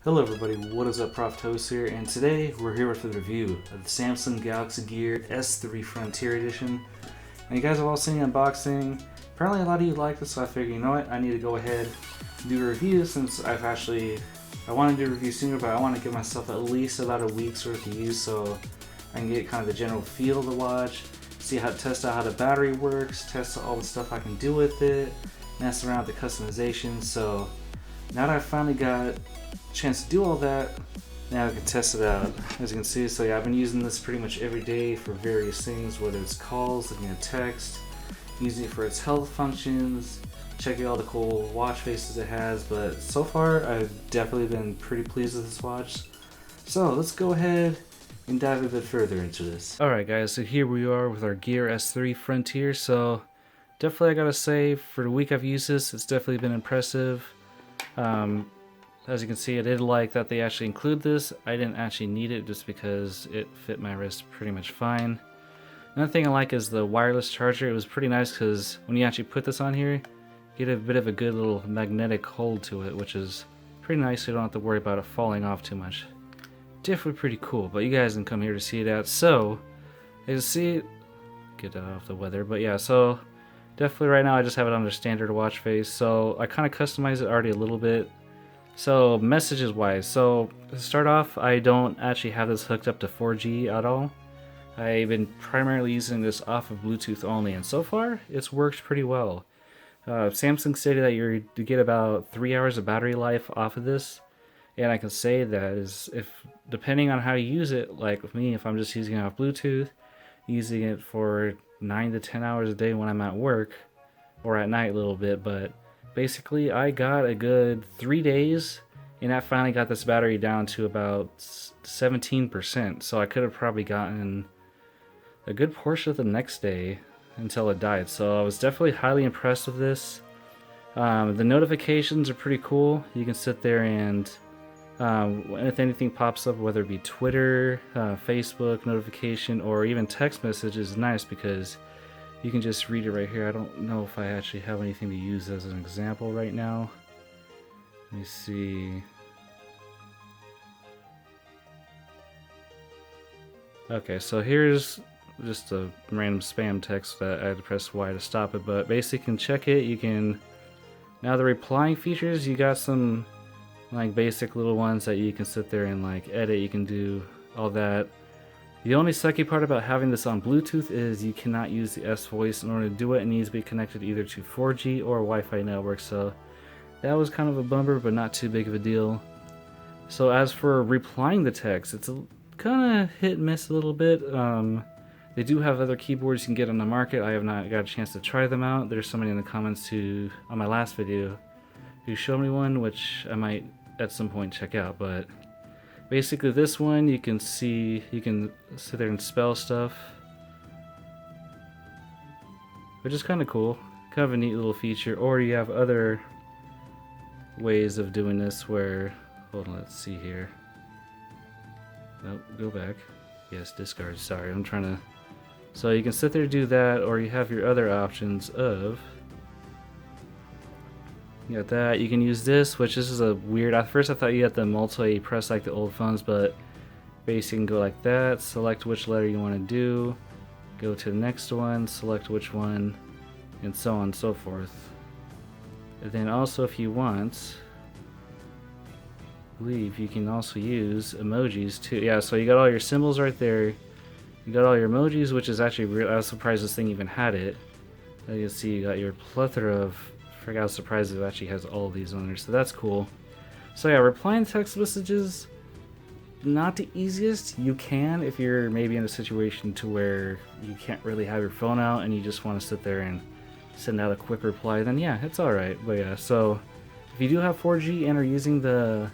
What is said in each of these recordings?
Hello everybody, what is up, Prof here, and today we're here with a review of the Samsung Galaxy Gear S3 Frontier Edition. And you guys have all seen the unboxing. Apparently a lot of you like this, so I figured, you know what, I need to go ahead and do a review since I wanted to do a review sooner, but I want to give myself at least about a week's worth of use so I can get kind of the general feel of the watch, test out how the battery works, test all the stuff I can do with it, mess around with the customization. So now that I finally got chance to do all that, now I can test it out. As you can see, so yeah, I've been using this pretty much every day for various things, whether it's calls, looking at text, using it for its health functions, checking all the cool watch faces it has. But so far I've definitely been pretty pleased with this watch. So let's go ahead and dive a bit further into this. Alright guys, so here we are with our Gear S3 Frontier. So definitely I gotta say, for the week I've used this, it's definitely been impressive. As you can see, I did like that they actually include this. I didn't actually need it just because it fit my wrist pretty much fine. Another thing I like is the wireless charger. It was pretty nice because when you actually put this on here, you get a bit of a good little magnetic hold to it, which is pretty nice so you don't have to worry about it falling off too much. Definitely pretty cool, but you guys didn't come here to see that. So, as you see, get that off the weather, but yeah, so definitely right now I just have it on the standard watch face. So I kind of customized it already a little bit. So messages wise, so to start off, I don't actually have this hooked up to 4G at all. I've been primarily using this off of Bluetooth only, and so far it's worked pretty well. Samsung stated that you get about 3 hours of battery life off of this, and I can say that is, if depending on how you use it, like with me, if I'm just using it off Bluetooth, using it for 9 to 10 hours a day when I'm at work, or at night a little bit, but basically I got a good 3 days, and that finally got this battery down to about 17%, so I could have probably gotten a good portion of the next day until it died. So I was definitely highly impressed with this. The notifications are pretty cool. You can sit there and if anything pops up, whether it be Twitter, Facebook notification, or even text messages, is nice because you can just read it right here. I don't know if I actually have anything to use as an example right now. Let me see. Okay, so here's just a random spam text that I had to press Y to stop it, but basically you can check it. You can, now the replying features, you got some like basic little ones that you can sit there and like edit. You can do all that. The only sucky part about having this on Bluetooth is you cannot use the S voice. In order to do it, it needs to be connected either to 4G or Wi-Fi network, so that was kind of a bummer, but not too big of a deal. So as for replying the text, it's kind of hit and miss a little bit. They do have other keyboards you can get on the market. I have not got a chance to try them out. There's somebody in the comments on my last video who showed me one, which I might at some point check out, but basically this one, you can sit there and spell stuff, which is kind of cool, kind of a neat little feature. Or you have other ways of doing this where, hold on, let's see here. Nope, go back. Yes, discard, sorry, I'm trying to. So you can sit there and do that, or you have your other options of, you got that. You can use this, which this is a weird. At first, I thought you had to multi-press like the old phones, but basically you can go like that. Select which letter you want to do. Go to the next one. Select which one, and so on and so forth. And then also, if you want, I believe you can also use emojis too. Yeah. So you got all your symbols right there. You got all your emojis, which is actually real. I was surprised this thing even had it. As you can see, you got your plethora of. I forgot, I was surprised it actually has all of these on there, so that's cool. So yeah, replying text messages, not the easiest. You can if you're maybe in a situation to where you can't really have your phone out and you just want to sit there and send out a quick reply, then yeah, it's alright. But yeah, so if you do have 4G and are using the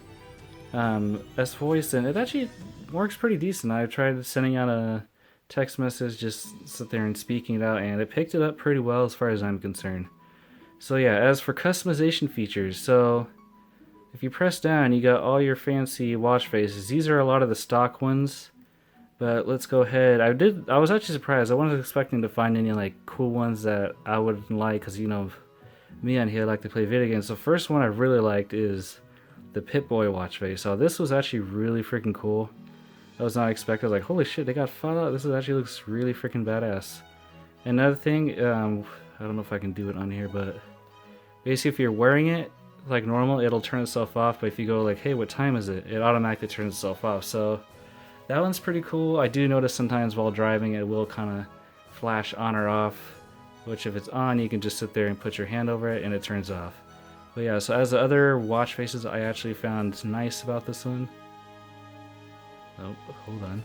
S voice, then it actually works pretty decent. I've tried sending out a text message, just sit there and speaking it out, and it picked it up pretty well as far as I'm concerned. So yeah, as for customization features, so if you press down, you got all your fancy watch faces. These are a lot of the stock ones, but let's go ahead. I was actually surprised. I wasn't expecting to find any like cool ones that I would like, because you know, me on here, I like to play video games. So first one I really liked is the the Pip-Boy watch face. So this was actually really freaking cool. I was not expecting. I was like, holy shit, they got Fallout. This actually looks really freaking badass. Another thing, I don't know if I can do it on here, but basically if you're wearing it like normal, it'll turn itself off. But if you go like, hey, what time is it? It automatically turns itself off. So that one's pretty cool. I do notice sometimes while driving it will kind of flash on or off, which if it's on, you can just sit there and put your hand over it and it turns off. But yeah, so as the other watch faces I actually found nice about this one. Oh, hold on.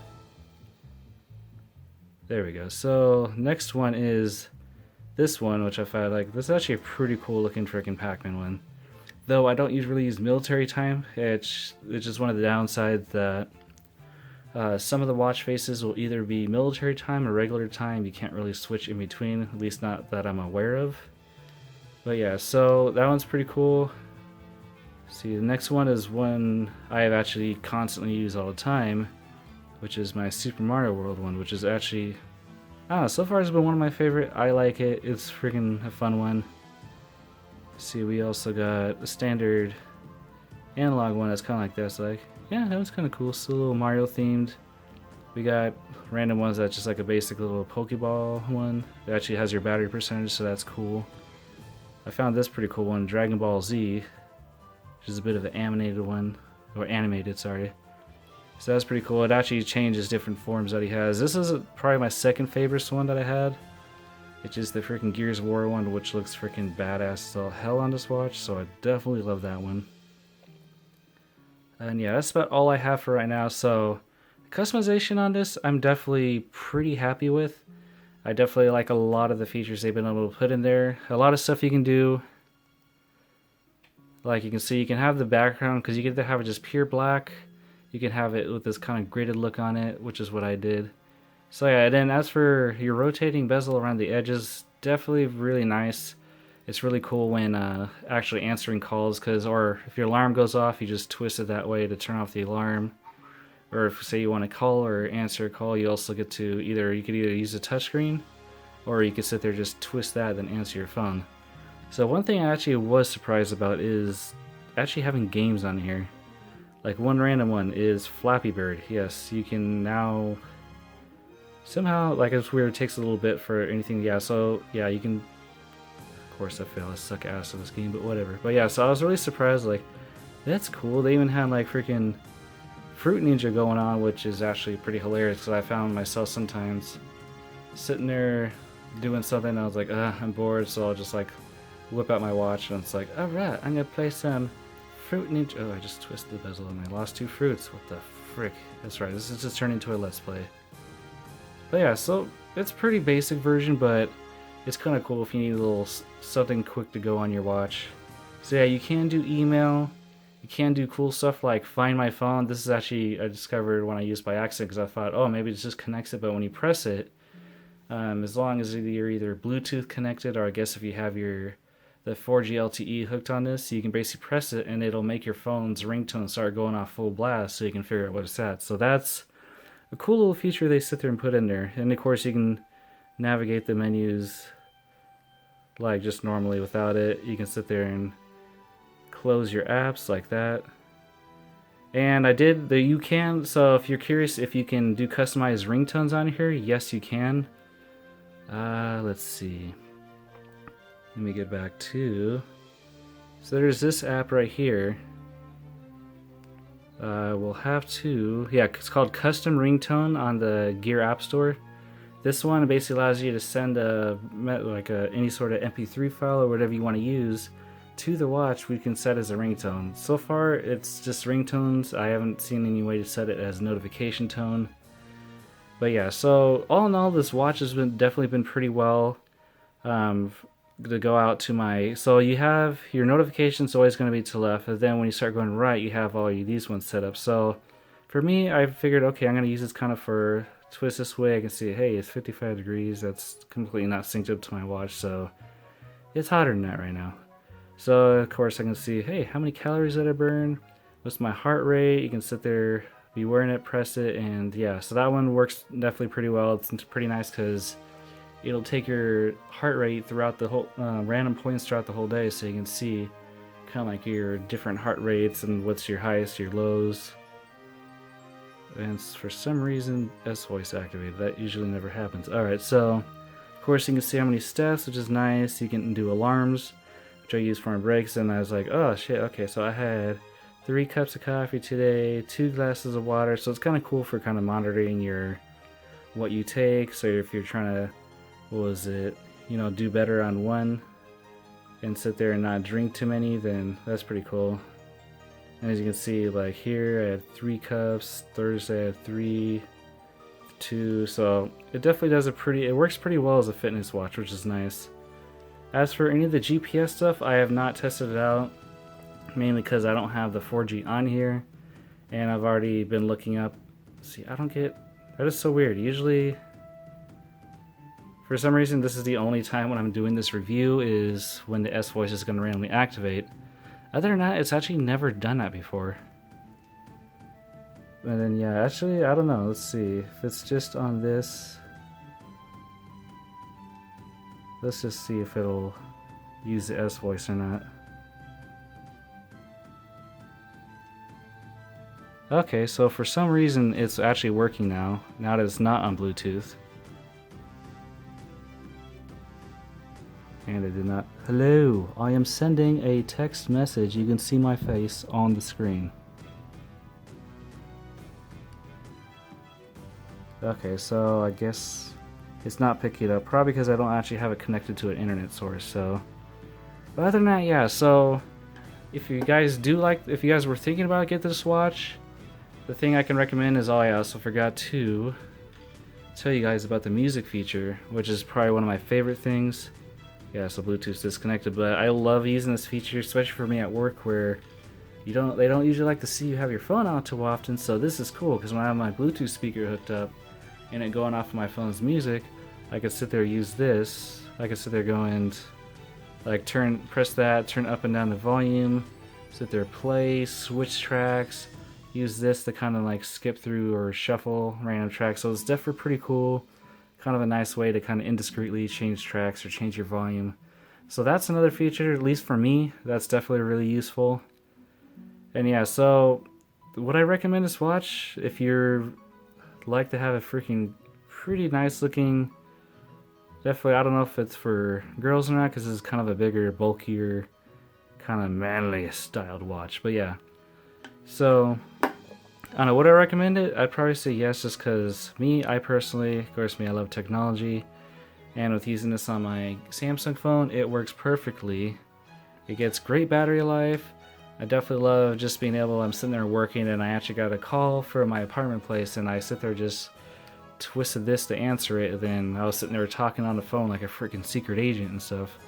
There we go. So next one is this one, which I found like this is actually a pretty cool looking freaking Pac-Man one. Though I don't really use military time, it's just one of the downsides that some of the watch faces will either be military time or regular time. You can't really switch in between, at least not that I'm aware of. But yeah, so that one's pretty cool. See, the next one is one I have actually constantly used all the time, which is my Super Mario World one, which is actually, I don't know, so far it's been one of my favorite. I like it. It's freaking a fun one. See, we also got a standard analog one that's kind of like this. Like, yeah, that was kind of cool. Still a little Mario themed. We got random ones that's just like a basic little Pokeball one. It actually has your battery percentage, so that's cool. I found this pretty cool one, Dragon Ball Z, which is a bit of an animated one, or animated, sorry. So that's pretty cool. It actually changes different forms that he has. This is probably my second favorite one that I had. It's just the freaking Gears of War one, which looks freaking badass as hell on this watch, so I definitely love that one. And yeah, that's about all I have for right now. So customization on this, I'm definitely pretty happy with. I definitely like a lot of the features they've been able to put in there. A lot of stuff you can do. Like you can see, you can have the background, because you get to have it just pure black. You can have it with this kind of gridded look on it, which is what I did. So yeah, and then as for your rotating bezel around the edges, definitely really nice. It's really cool when actually answering calls, or if your alarm goes off, you just twist it that way to turn off the alarm. Or if say you want to call or answer a call, you also get to you could either use a touchscreen, or you could sit there just twist that and answer your phone. So one thing I actually was surprised about is actually having games on here. Like one random one is Flappy Bird. Yes, you can now somehow, like it's weird, it takes a little bit for anything. Yeah, so yeah, you can, of course I fail, I suck ass at this game, but whatever. But yeah, so I was really surprised, like, that's cool. They even had like freaking Fruit Ninja going on, which is actually pretty hilarious, because I found myself sometimes sitting there doing something and I was like, I'm bored, so I'll just like whip out my watch and it's like, alright, I'm gonna play some Fruit Ninja. Oh, I just twisted the bezel and I lost 2 fruits. What the frick? That's right, this is just turned into a Let's Play. But yeah, so it's a pretty basic version, but it's kind of cool if you need a little something quick to go on your watch. So yeah, you can do email. You can do cool stuff like Find My Phone. This is actually I discovered when I used by accident, because I thought, oh, maybe it just connects it, but when you press it, as long as you're either Bluetooth connected, or I guess if you have the 4G LTE hooked on this, you can basically press it and it'll make your phone's ringtone start going off full blast, so you can figure out what it's at. So that's a cool little feature they sit there and put in there. And of course you can navigate the menus like just normally without it. You can sit there and close your apps like that. And I did you can, so if you're curious if you can do customized ringtones on here, yes you can. Let's see. Let me get back to, so there's this app right here. We'll have to, yeah, it's called Custom Ringtone on the Gear App Store. This one basically allows you to send any sort of MP3 file or whatever you want to use to the watch. We can set as a ringtone. So far it's just ringtones. I haven't seen any way to set it as notification tone. But yeah, so all in all, this watch has definitely been pretty well. To go out to my, so you have your notifications always going to be to the left, and then when you start going right, you have all these ones set up. So for me, I figured, okay, I'm going to use this kind of for twist this way. I can see, hey, it's 55 degrees. That's completely not synced up to my watch, so it's hotter than that right now. So of course I can see, hey, how many calories did I burn? What's my heart rate? You can sit there, be wearing it, press it, and yeah, so that one works definitely pretty well. It's pretty nice because it'll take your heart rate throughout the whole random points throughout the whole day, so you can see kind of like your different heart rates and what's your highest, your lows. And for some reason, S voice activated. That usually never happens. Alright, so of course you can see how many steps, which is nice. You can do alarms, which I use for my breaks. And I was like, oh shit, okay, so I had 3 cups of coffee today, 2 glasses of water. So it's kind of cool for kind of monitoring your what you take. So if you're trying to, what was it, do better on one and sit there and not drink too many, then that's pretty cool. And as you can see, like here I had 3 cups, Thursday I had 3, 2, so it definitely does it works pretty well as a fitness watch, which is nice. As for any of the GPS stuff, I have not tested it out, mainly because I don't have the 4G on here, and I've already been looking up. See, that is so weird. Usually, for some reason, this is the only time when I'm doing this review is when the S voice is going to randomly activate. Other than that, it's actually never done that before. And then, yeah, actually, I don't know. Let's see. If it's just on this... Let's just see if it'll use the S voice or not. Okay, so for some reason, it's actually working now. Now that it's not on Bluetooth. And I did not. Hello, I am sending a text message. You can see my face on the screen. Okay, so I guess it's not picking it up. Probably because I don't actually have it connected to an internet source. So, but other than that, yeah. So, if you guys were thinking about getting this watch, the thing I can recommend is, I also forgot to tell you guys about the music feature, which is probably one of my favorite things. Yeah, so Bluetooth's disconnected, but I love using this feature, especially for me at work where they don't usually like to see you have your phone out too often. So this is cool because when I have my Bluetooth speaker hooked up and it going off of my phone's music, I could sit there use this. I could sit there go and like press that, turn up and down the volume, sit there play, switch tracks, use this to kind of like skip through or shuffle random tracks. So it's definitely pretty cool. Kind of a nice way to kind of indiscreetly change tracks or change your volume. So that's another feature, at least for me, that's definitely really useful. And yeah, so would I recommend this watch if you're like to have a freaking pretty nice looking, definitely, I don't know if it's for girls or not because it's kind of a bigger, bulkier, kind of manly styled watch, but yeah. So I don't know, would I recommend it? I'd probably say yes, just because I personally, of course I love technology, and with using this on my Samsung phone, it works perfectly. It gets great battery life. I definitely love just being able, I'm sitting there working and I actually got a call for my apartment place and I sit there just twisted this to answer it, and then I was sitting there talking on the phone like a freaking secret agent and stuff.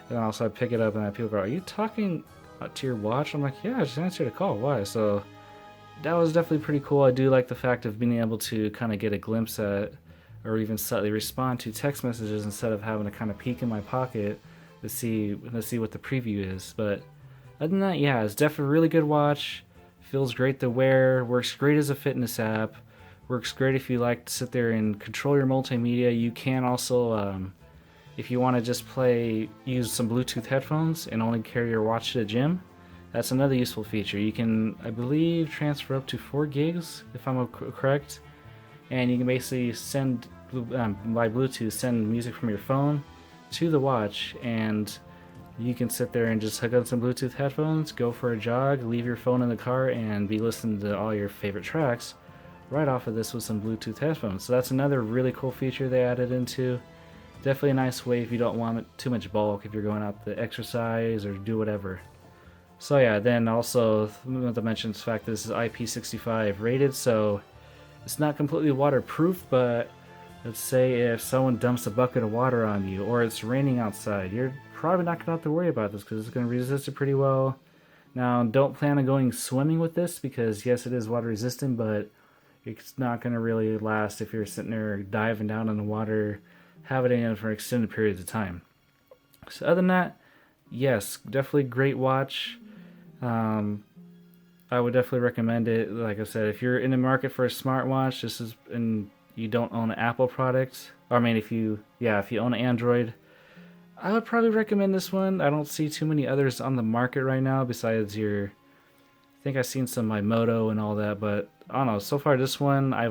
And also I pick it up and people go, are you talking to your watch? I'm like, yeah, I just answered a call, why? So that was definitely pretty cool. I do like the fact of being able to kind of get a glimpse at or even slightly respond to text messages instead of having to kind of peek in my pocket to see what the preview is. But other than that, yeah, it's definitely a really good watch. Feels great to wear, works great as a fitness app, works great if you like to sit there and control your multimedia. You can also, if you want to just use some Bluetooth headphones and only carry your watch to the gym, that's another useful feature. You can, I believe, transfer up to 4 gigs, if I'm correct, and you can basically send, by Bluetooth, send music from your phone to the watch, and you can sit there and just hook up some Bluetooth headphones, go for a jog, leave your phone in the car, and be listening to all your favorite tracks right off of this with some Bluetooth headphones. So that's another really cool feature they added into. Definitely a nice way if you don't want too much bulk, if you're going out to exercise or do whatever. So yeah, then also, I want to mention the fact that this is IP65 rated, so it's not completely waterproof, but let's say if someone dumps a bucket of water on you, or it's raining outside, you're probably not going to have to worry about this, because it's going to resist it pretty well. Now, don't plan on going swimming with this, because yes, it is water resistant, but it's not going to really last if you're sitting there diving down in the water, have it in for extended periods of time. So other than that, yes, definitely great watch. I would definitely recommend it. Like I said, if you're in the market for a smartwatch, and you don't own an Apple product, or I mean, if you own an Android, I would probably recommend this one. I don't see too many others on the market right now besides your, I think I've seen some Moto and all that, but I don't know, so far this one I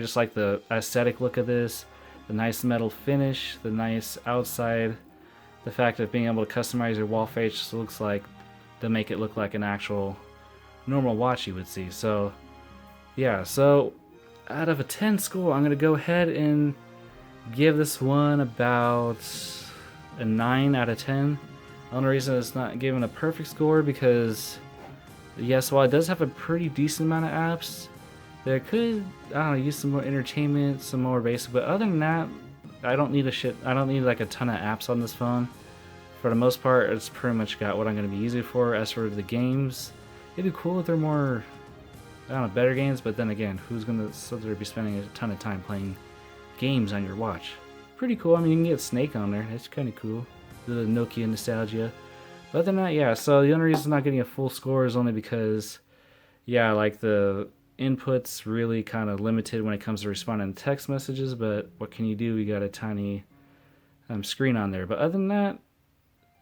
just like the aesthetic look of this, the nice metal finish, the nice outside, the fact of being able to customize your wall face just looks like, to make it look like an actual normal watch you would see. So yeah, so out of a 10 score, I'm gonna go ahead and give this one about a 9 out of 10. The only reason it's not given a perfect score because, yes, while it does have a pretty decent amount of apps, there could, I don't know, use some more entertainment, some more basic, but other than that, I don't need like a ton of apps on this phone. For the most part, it's pretty much got what I'm going to be using it for. As for the games, it'd be cool if they're more, I don't know, better games, but then again, who's going to sit there be spending a ton of time playing games on your watch? Pretty cool. I mean, you can get Snake on there. That's kind of cool. The Nokia nostalgia. But other than that, yeah, so the only reason I'm not getting a full score is only because, yeah, like the input's really kind of limited when it comes to responding to text messages, but what can you do? You got a tiny screen on there. But other than that,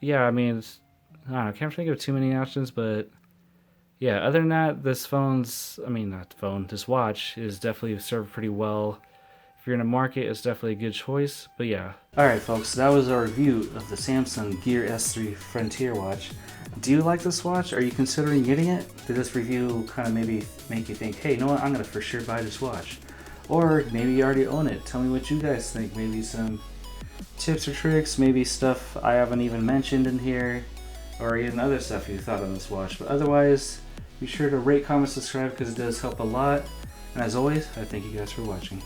yeah, I mean, I don't know, I can't think of too many options, but yeah, other than that, this watch is definitely served pretty well. If you're in a market, it's definitely a good choice, but yeah. Alright folks, so that was our review of the Samsung Gear S3 Frontier watch. Do you like this watch? Are you considering getting it? Did this review kind of maybe make you think, hey, you know what, I'm going to for sure buy this watch? Or maybe you already own it. Tell me what you guys think. Maybe some tips or tricks, maybe stuff I haven't even mentioned in here, or even other stuff you thought on this watch. But otherwise, be sure to rate, comment, subscribe because it does help a lot. And as always, I thank you guys for watching.